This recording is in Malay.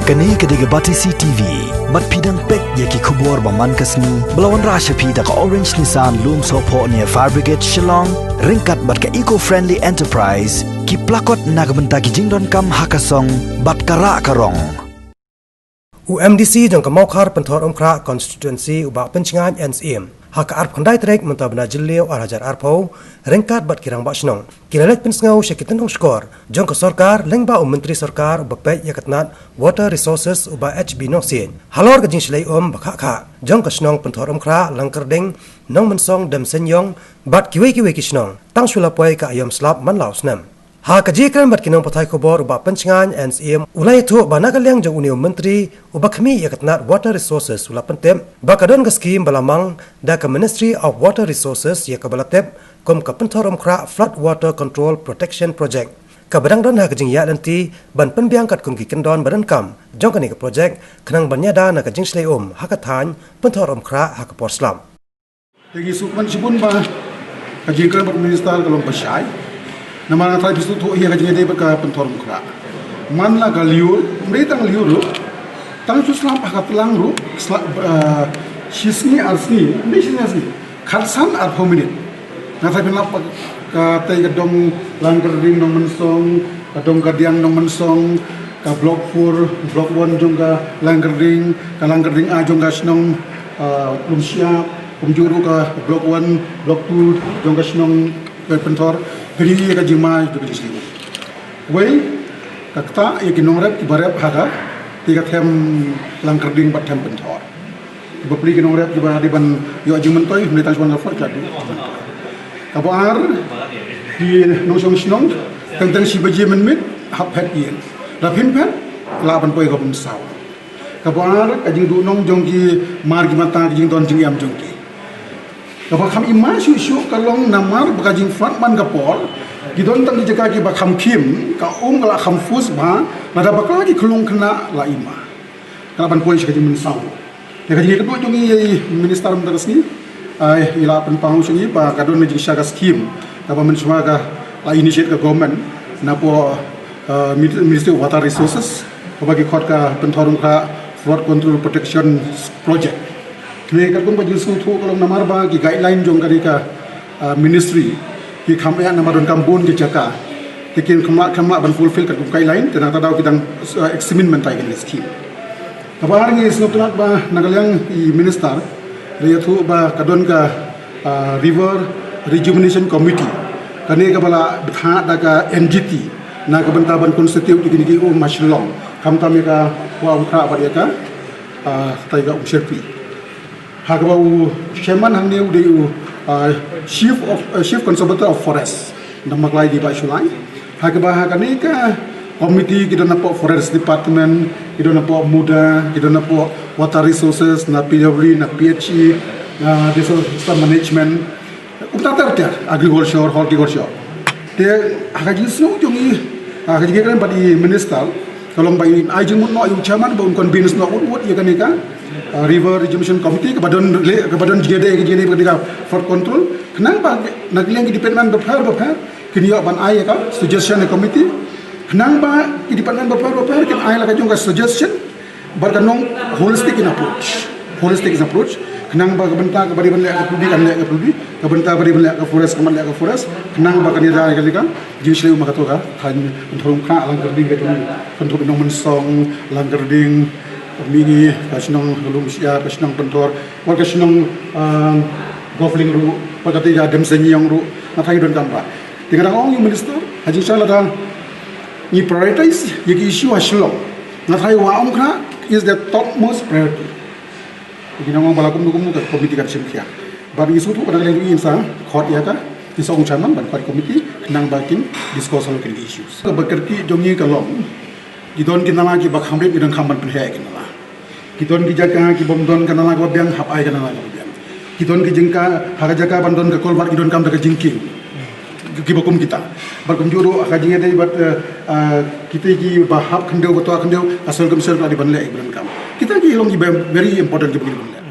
Kani kediga bati CTV, mat pidang pek yaki kubur baman kasni, belawan rasha pida ka Orange Nissan Loom Sopo near Fire Brigade Shillong, ringkat bat ka eco-friendly enterprise, ki plakot nagbenta ki jingdon kam hakasong, bat kara karong. UMDC jang kemaukar pentor umkra constituency ubak pencingan NCM. Hak arp kandai trek mentabna jilio arhajar arpo ringkat bat kirang bakšnong. Kilalet pensengau syakitan hong skor. Jang ke sorkar lengba menteri sorkar bapet yakatnat water resources ubak HB nosin. Halor ke jing silai bakha. Jang ke snong pentor umkra langkerding nong mensong dem senyong bat kiwe kisnong. Tang sulapoi ka ayam slap man laos nem. Ha kajikran bat kinong patai khobor ubak pencingan NCM ulai tu banakalyang jang union menteri ubak kami yakatnat water resources ula pentem bakadon ke skim balamang da ke Ministry of Water Resources ya ke balatep kom ke pentorom kra flood water control protection project ke badang don ha kajing ya nanti ban penbiang kat kongki kendon badan kam jong kani ke project kenang banyada na kajing slei hakathan pentorom kra ha ke poslam tegi sukman sibun ba kajikran bat minister kalong pasai nama trai bisu tu ia kajing dei ka pentor mukra man la galiur mrei tang liur ru tang su slam pakat lang ru shisni arsni mei asni kharsan ar minute na trai bin lap ka tai ka dong langkerding dong mensong ka dong kadiang dong mensong ka blok 4 blok 1 jong ka langkerding a jong ka snong lumsia kumjuru ka blok 1 blok 2 jong ka snong pentor geri ka jima itu ke sini. Wei kakta ya kinongrep kibarep haga tiga tem langkerding bat tem pentor. Bapli kinongrep kibar di ban yo ajimentoi mereka suan lafar jadi. Kabar di nosong snong tentang si baji menmit hap het yen. Rapin pen laban poi ko saw. Kabar kajing du nong jongki mar gimata kajing don jing yam jongki. Kalau kami imas isu kalong namar bekajing front man kapol, gidon tang dijaga ki bakam kim, ka kala kham fus ba, nada bakal lagi kelung kena la ima. Kalaban polis kajing mensau. Ya kajing kedua jongi minister menteras ni, ila pen pangus ni ba kadon ni jaga skim, kapa mensua ka la initiate ka government, napo Ministry of Water Resources, bagi khot ka pentorung ka flood control protection project. Mereka pun bagi suatu kalau namar bagi guideline jong karika ministry ki khamya namaron kambun ki jaka kikin khamla ban fulfill kat guideline tena tadau kitang examen mentai kan scheme kabar ngi snutnat ba nagalyang I minister leyatu ba kadon ka river rejuvenation committee kane ka bala bitha daga NGT na ka bantaban constitute ki mashlong khamtami ka wa ukra ba ka taiga serpi Hagabau chairman hangnya udah chief conservator of forest nama kelai di Basulai. Hagabah hakani ka komiti kita nampak forest department, kita nampak muda, kita nampak water resources, na PW, na PHE, na disaster management. Kita tertiar agriculture, horticulture. Dia hagaji semua jongi hagaji kan pada minister. Kalau bayi aja mun no chairman bau convince no wood ya kan ika river rejuvenation committee kebadan JD ketika for control kenang ba nagliang department bapar kini yo ban ai ka suggestion committee kenang ba department bapar kin ai la ka jong suggestion barkanong holistic approach kenang ba kabenta ka bari ban le ka prudi kan le ka prudi kabenta bari ban le ka forest kaman le ka forest kenang ba kan ira ka jisle umakato ka than thorong kha langkerding ka jong pentor nong mensong langkerding mini kasnong lumsia kasnong pentor war kasnong gofling ru pagati ya dem senyong ru nathai don kampa tinggal ong minister haji sala da ni prioritize yaki issue aslo nathai wa ong kha is the topmost priority ginang balakum dukum ka komiti kan simkia bar isu tu pada lagi insa khot ya ka isong chairman ban khot komiti nang bakin discuss on kini issues bekerti jongi kalong gidon kinala ki bakhamrit gidon khamban penhe kinala gidon ki jaga ki bomdon kanala ko biang hap ai kanala ko biang gidon ki jingka haga jaga bandon ka kolbar gidon kam daga jingking ki bakum kita bakum juru akajinge dei bat kita ki bahap khendeu beto khendeu asal gemsel adi banle ibran kam kita ki long ki very important ki begini